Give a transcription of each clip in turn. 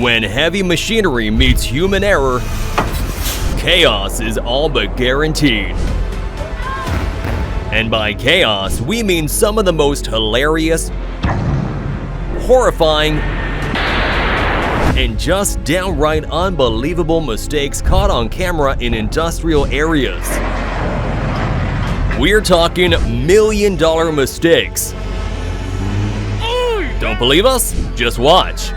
When heavy machinery meets human error, chaos is all but guaranteed. And by chaos, we mean some of the most hilarious, horrifying, and just downright unbelievable mistakes caught on camera in industrial areas. We're talking million-dollar mistakes. Don't believe us? Just watch.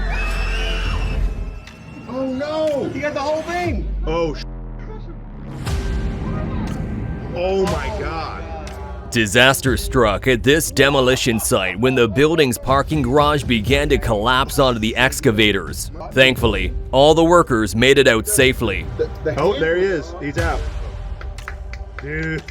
Oh no! You got the whole thing! Oh, oh my God. Disaster struck at this demolition site when the building's parking garage began to collapse onto the excavators. Thankfully, all the workers made it out safely. Oh, there he is. He's out. Dude.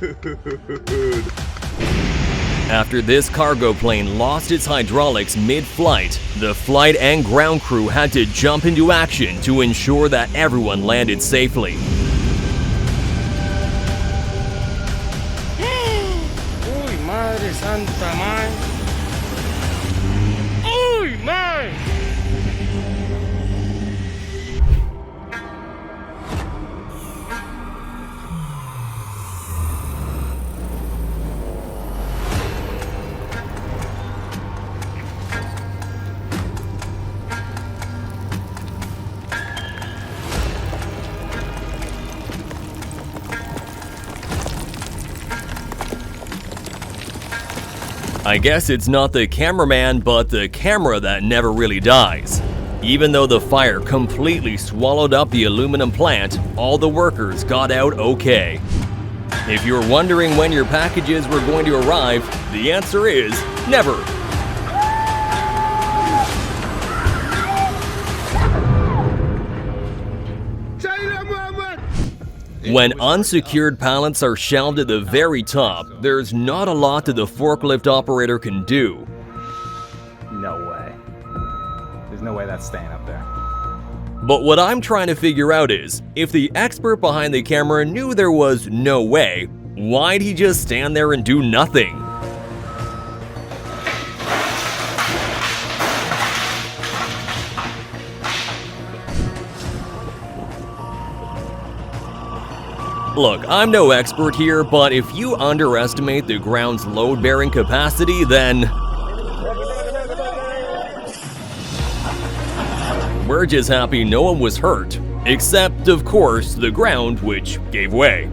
After this cargo plane lost its hydraulics mid-flight, the flight and ground crew had to jump into action to ensure that everyone landed safely. Uy, madre santa, man. Uy, man. I guess it's not the cameraman, but the camera that never really dies. Even though the fire completely swallowed up the aluminum plant, all the workers got out okay. If you're wondering when your packages were going to arrive, the answer is never. When unsecured pallets are shelved at the very top, there's not a lot that the forklift operator can do. No way. There's no way that's staying up there. But what I'm trying to figure out is, if the expert behind the camera knew there was no way, why'd he just stand there and do nothing? Look, I'm no expert here, but if you underestimate the ground's load-bearing capacity, then we're just happy no one was hurt, except, of course, the ground, which gave way.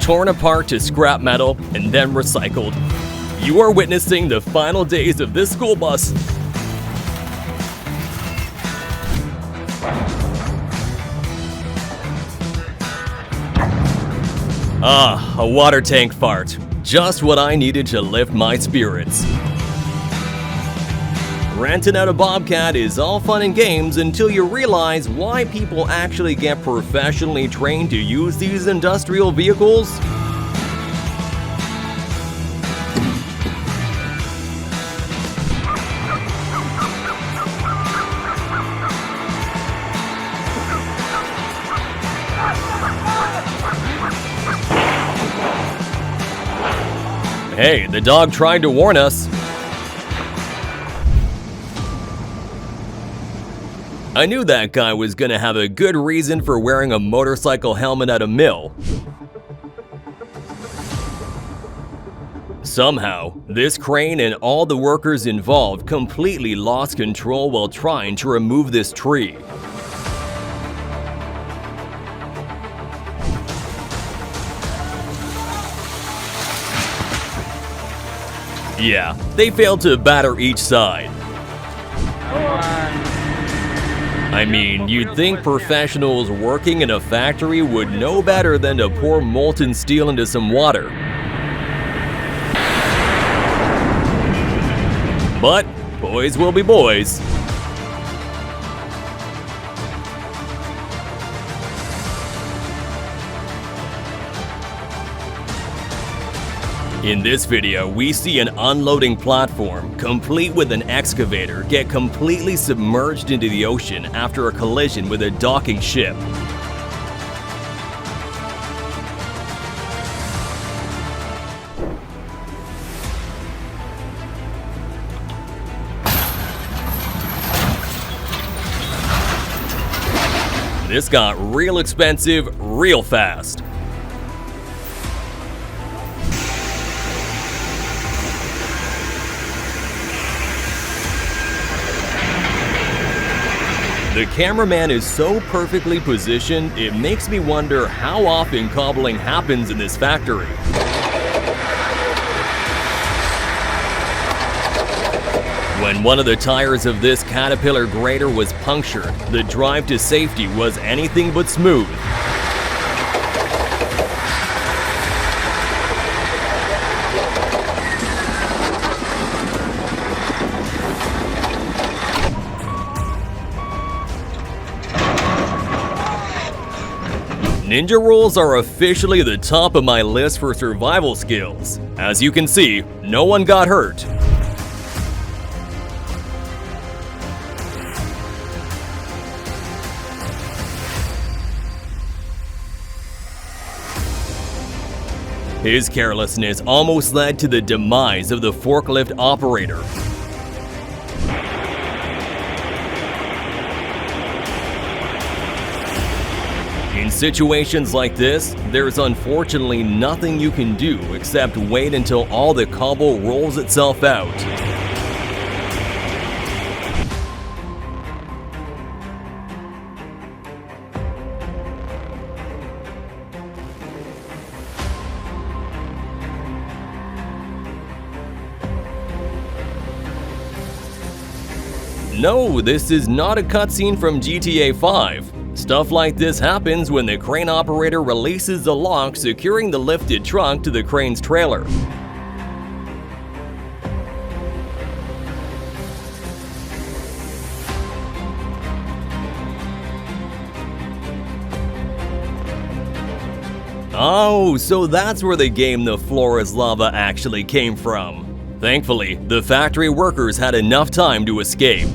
Torn apart to scrap metal and then recycled. You are witnessing the final days of this school bus. Ah, a water tank fart. Just what I needed to lift my spirits. Renting out a Bobcat is all fun and games until you realize why people actually get professionally trained to use these industrial vehicles. Hey, the dog tried to warn us. I knew that guy was gonna have a good reason for wearing a motorcycle helmet at a mill. Somehow, this crane and all the workers involved completely lost control while trying to remove this tree. Yeah, they failed to batter each side. I mean, you'd think professionals working in a factory would know better than to pour molten steel into some water. But boys will be boys. In this video, we see an unloading platform, complete with an excavator, get completely submerged into the ocean after a collision with a docking ship. This got real expensive real fast. The cameraman is so perfectly positioned, it makes me wonder how often cobbling happens in this factory. When one of the tires of this Caterpillar grader was punctured, the drive to safety was anything but smooth. Ninja rolls are officially the top of my list for survival skills. As you can see, no one got hurt. His carelessness almost led to the demise of the forklift operator. In situations like this, there's unfortunately nothing you can do except wait until all the cobble rolls itself out. No, this is not a cutscene from GTA 5. Stuff like this happens when the crane operator releases the lock securing the lifted truck to the crane's trailer. Oh, so that's where the game The Floor is Lava actually came from. Thankfully, the factory workers had enough time to escape.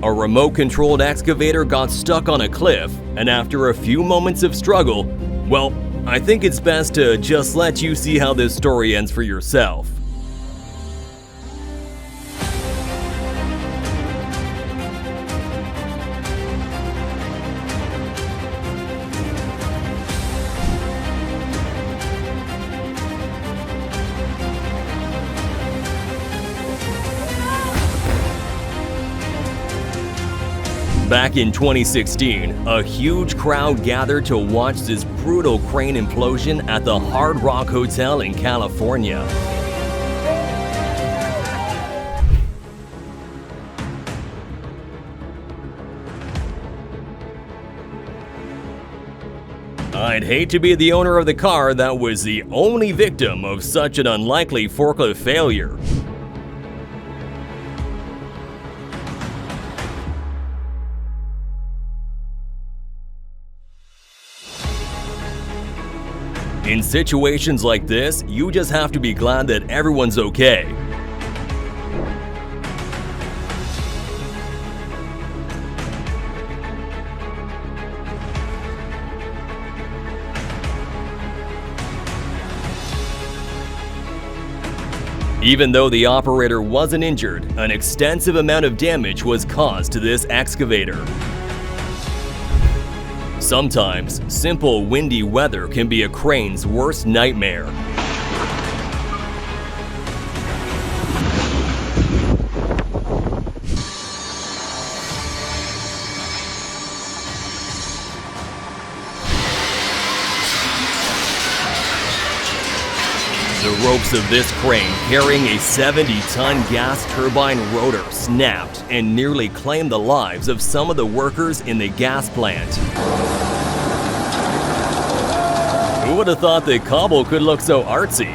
A remote-controlled excavator got stuck on a cliff, and after a few moments of struggle, well, I think it's best to just let you see how this story ends for yourself. Back in 2016, a huge crowd gathered to watch this brutal crane implosion at the Hard Rock Hotel in California. I'd hate to be the owner of the car that was the only victim of such an unlikely forklift failure. In situations like this, you just have to be glad that everyone's okay. Even though the operator wasn't injured, an extensive amount of damage was caused to this excavator. Sometimes, simple windy weather can be a crane's worst nightmare. The ropes of this crane carrying a 70-ton gas turbine rotor snapped and nearly claimed the lives of some of the workers in the gas plant. Who would have thought that cobble could look so artsy?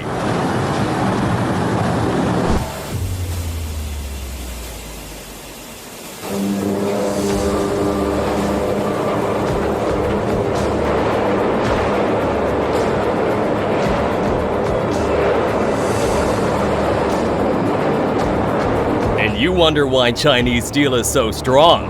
You wonder why Chinese steel is so strong.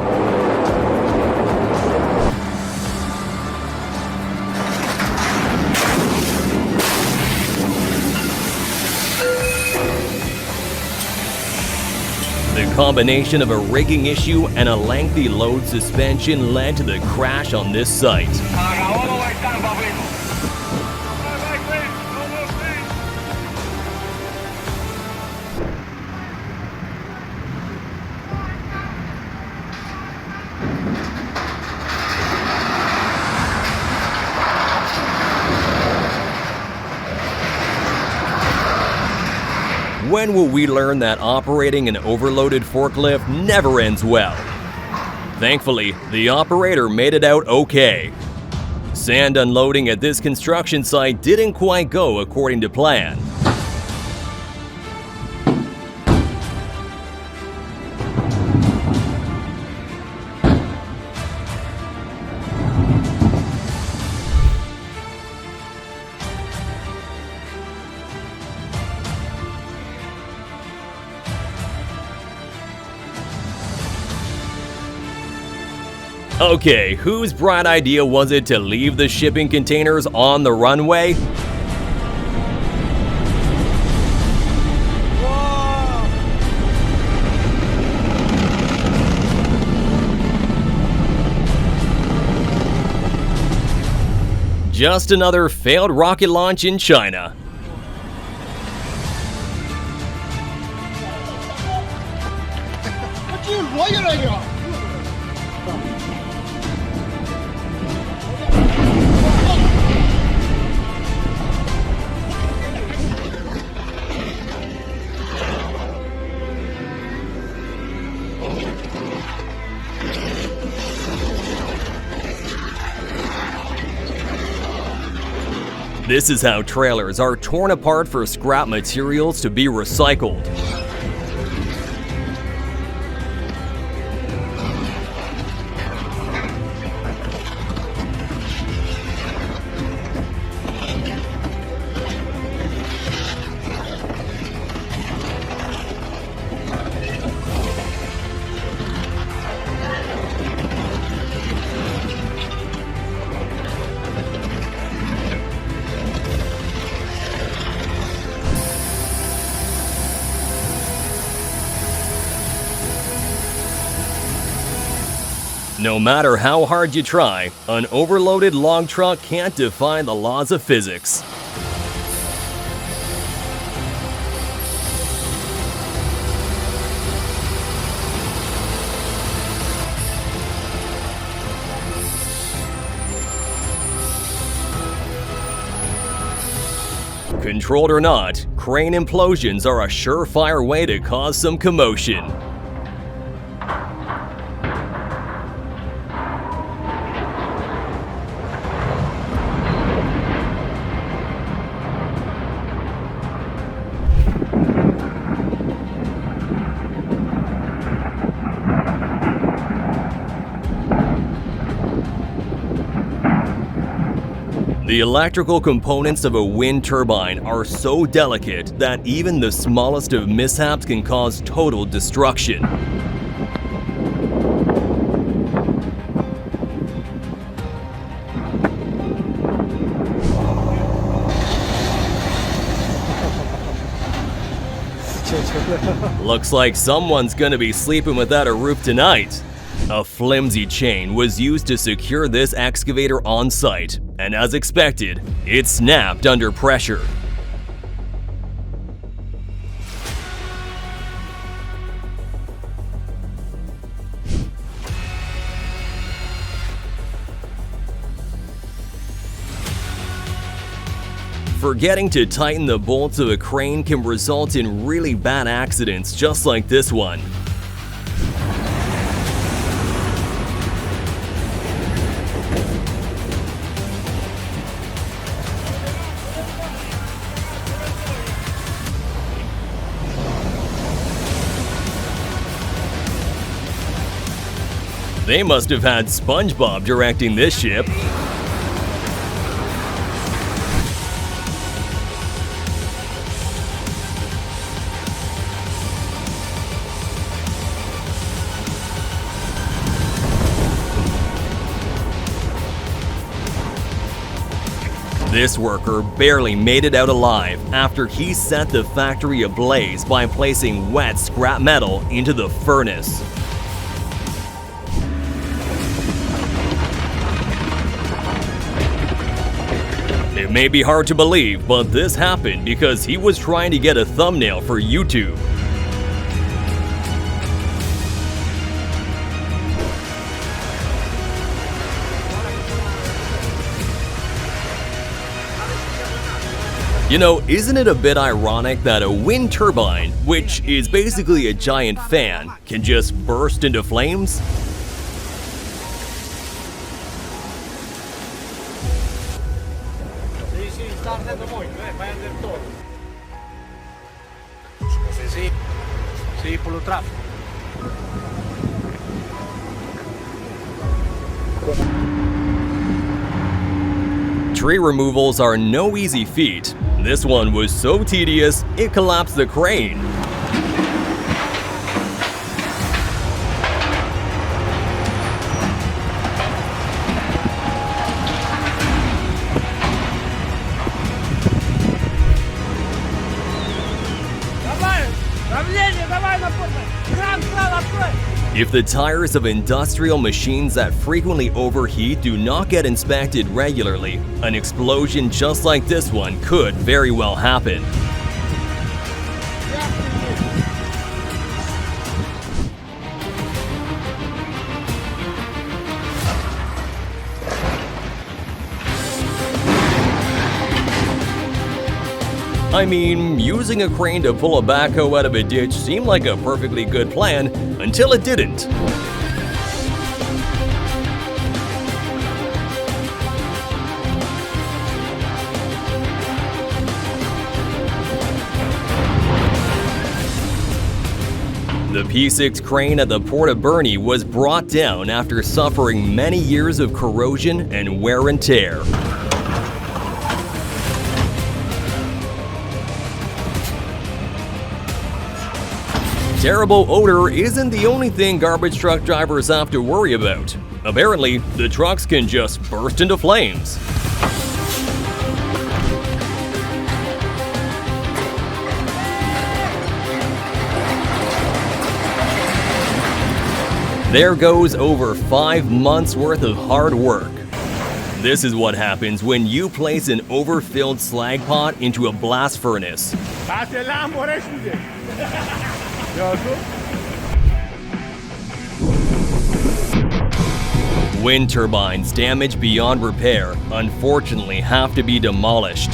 The combination of a rigging issue and a lengthy load suspension led to the crash on this site. When will we learn that operating an overloaded forklift never ends well? Thankfully, the operator made it out okay. Sand unloading at this construction site didn't quite go according to plan. Okay, whose bright idea was it to leave the shipping containers on the runway? Just another failed rocket launch in China. This is how trailers are torn apart for scrap materials to be recycled. No matter how hard you try, an overloaded log truck can't defy the laws of physics. Controlled or not, crane implosions are a surefire way to cause some commotion. The electrical components of a wind turbine are so delicate that even the smallest of mishaps can cause total destruction. Looks like someone's gonna be sleeping without a roof tonight. A flimsy chain was used to secure this excavator on site, and as expected, it snapped under pressure. Forgetting to tighten the bolts of a crane can result in really bad accidents just like this one. They must have had SpongeBob directing this ship. This worker barely made it out alive after he set the factory ablaze by placing wet scrap metal into the furnace. It may be hard to believe, but this happened because he was trying to get a thumbnail for YouTube. You know, isn't it a bit ironic that a wind turbine, which is basically a giant fan, can just burst into flames? Tree removals are no easy feat. This one was so tedious, it collapsed the crane. If the tires of industrial machines that frequently overheat do not get inspected regularly, an explosion just like this one could very well happen. I mean, using a crane to pull a backhoe out of a ditch seemed like a perfectly good plan until it didn't. The P6 crane at the Port of Burnie was brought down after suffering many years of corrosion and wear and tear. Terrible odor isn't the only thing garbage truck drivers have to worry about. Apparently, the trucks can just burst into flames. There goes over 5 months worth of hard work. This is what happens when you place an overfilled slag pot into a blast furnace. Wind turbines damaged beyond repair unfortunately have to be demolished.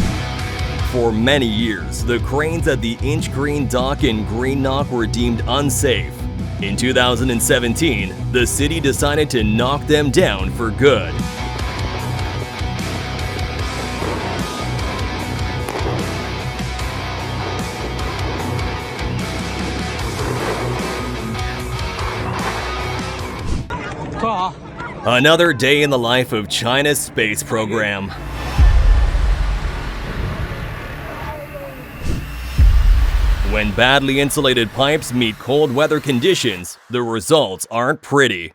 For many years, the cranes at the Inch Green dock in Greenock were deemed unsafe. In 2017, the city decided to knock them down for good. Another day in the life of China's space program. When badly insulated pipes meet cold weather conditions, the results aren't pretty.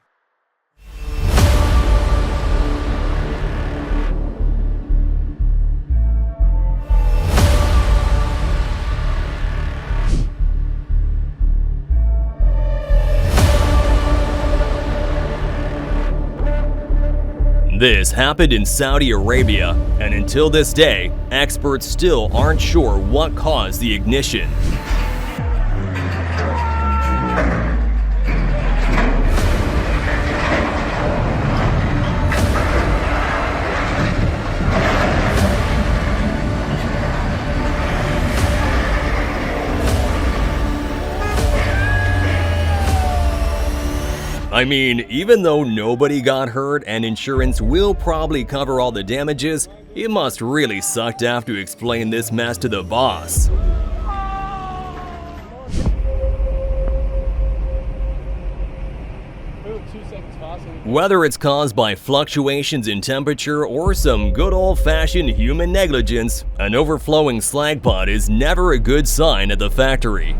This happened in Saudi Arabia, and until this day, experts still aren't sure what caused the ignition. I mean, even though nobody got hurt and insurance will probably cover all the damages, it must really suck to have to explain this mess to the boss. Whether it's caused by fluctuations in temperature or some good old-fashioned human negligence, an overflowing slag pot is never a good sign at the factory.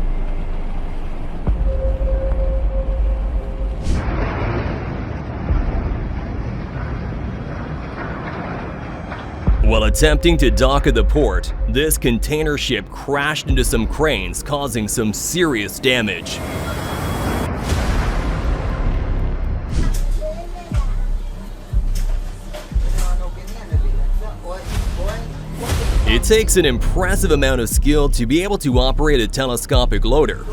Well, a Attempting to dock at the port, this container ship crashed into some cranes, causing some serious damage. It takes an impressive amount of skill to be able to operate a telescopic loader.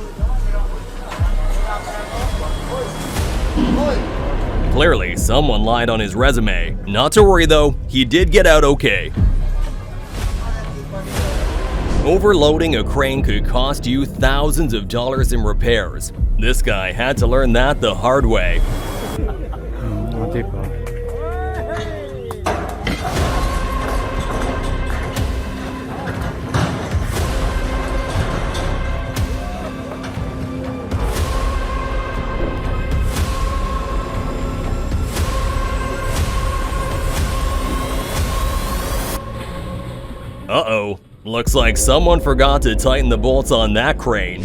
Clearly, someone lied on his resume. Not to worry though, he did get out okay. Overloading a crane could cost you thousands of dollars in repairs. This guy had to learn that the hard way. Uh-oh, looks like someone forgot to tighten the bolts on that crane.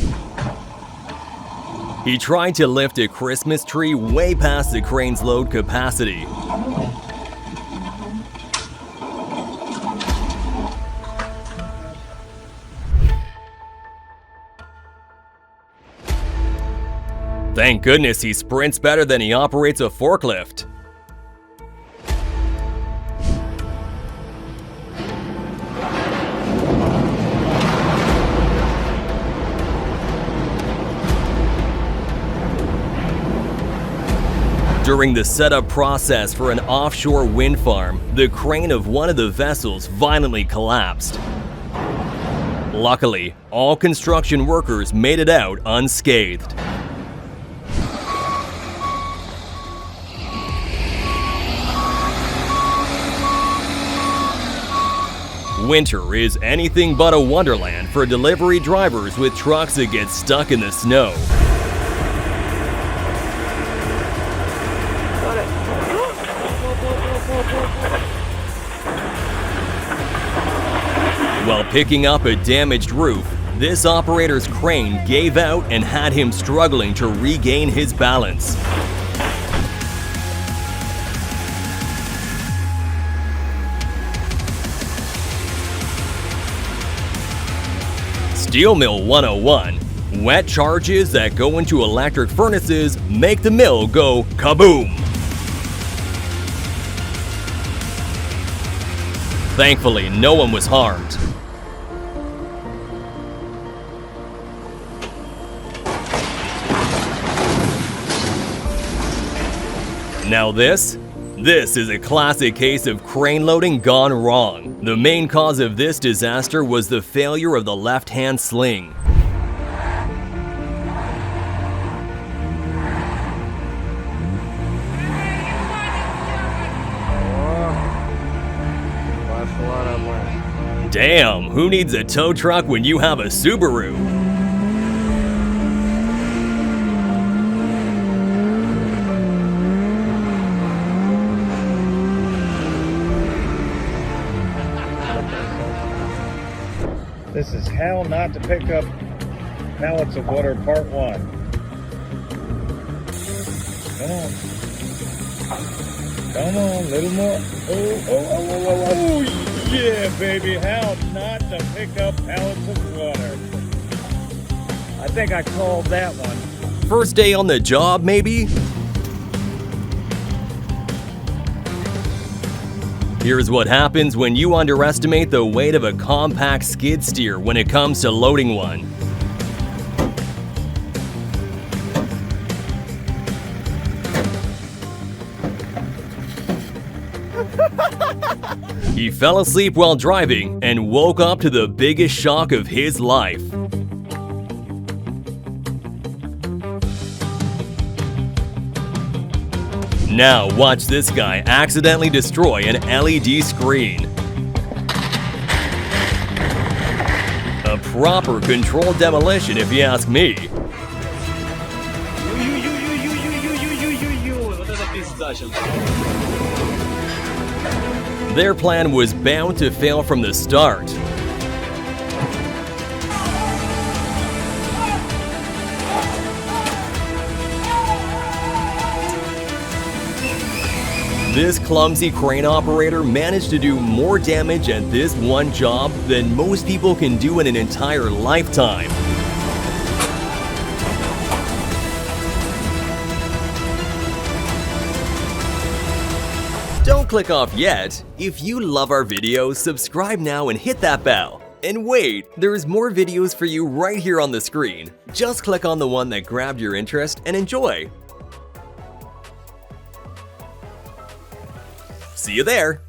He tried to lift a Christmas tree way past the crane's load capacity. Thank goodness he sprints better than he operates a forklift. During the setup process for an offshore wind farm, the crane of one of the vessels violently collapsed. Luckily, all construction workers made it out unscathed. Winter is anything but a wonderland for delivery drivers with trucks that get stuck in the snow. While picking up a damaged roof, this operator's crane gave out and had him struggling to regain his balance. Steel Mill 101. Wet charges that go into electric furnaces make the mill go kaboom. Thankfully, no one was harmed. Now this is a classic case of crane loading gone wrong. The main cause of this disaster was the failure of the left-hand sling. Damn, who needs a tow truck when you have a Subaru? This is how not to pick up pallets of water, part 1. Come on. Come on, little more. Oh, yeah, baby. How not to pick up pallets of water. I think I called that one. First day on the job, maybe? Here's what happens when you underestimate the weight of a compact skid steer when it comes to loading one. He fell asleep while driving and woke up to the biggest shock of his life. Now watch this guy accidentally destroy an LED screen. A proper controlled demolition if you ask me. Their plan was bound to fail from the start. This clumsy crane operator managed to do more damage at this one job than most people can do in an entire lifetime. Don't click off yet. If you love our videos, subscribe now and hit that bell. And wait, there's more videos for you right here on the screen. Just click on the one that grabbed your interest and enjoy. See you there!